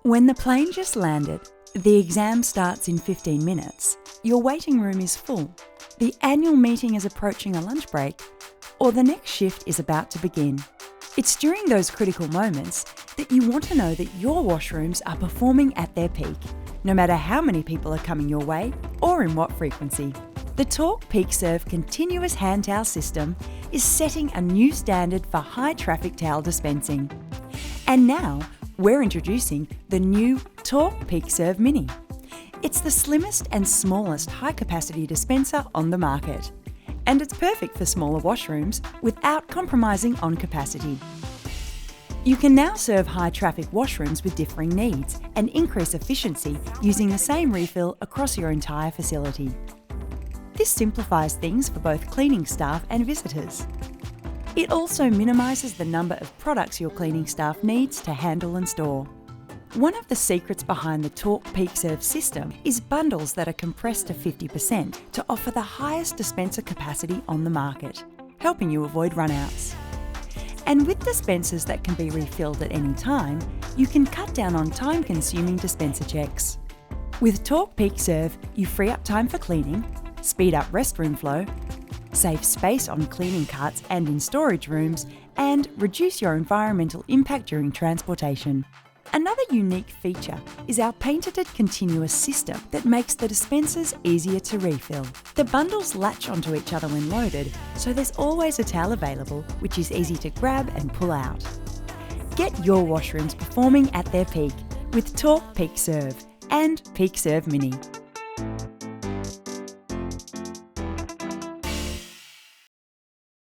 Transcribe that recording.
When the plane just landed, the exam starts in 15 minutes, your waiting room is full, the annual meeting is approaching a lunch break, or the next shift is about to begin. It's during those critical moments that you want to know that your washrooms are performing at their peak, no matter how many people are coming your way or in what frequency. The Tork Peakserve continuous hand towel system is setting a new standard for high traffic towel dispensing. And now, we're introducing the new Tork Peakserve Mini. It's the slimmest and smallest high-capacity dispenser on the market. And it's perfect for smaller washrooms without compromising on capacity. You can now serve high-traffic washrooms with differing needs and increase efficiency using the same refill across your entire facility. This simplifies things for both cleaning staff and visitors. It also minimises the number of products your cleaning staff needs to handle and store. One of the secrets behind the Tork Peakserve system is bundles that are compressed to 50% to offer the highest dispenser capacity on the market, helping you avoid runouts. And with dispensers that can be refilled at any time, you can cut down on time-consuming dispenser checks. With Tork Peakserve, you free up time for cleaning, speed up restroom flow, save space on cleaning carts and in storage rooms, and reduce your environmental impact during transportation. Another unique feature is our patented continuous system that makes the dispensers easier to refill. The bundles latch onto each other when loaded, so there's always a towel available, which is easy to grab and pull out. Get your washrooms performing at their peak with Tork Peakserve and Peakserve Mini.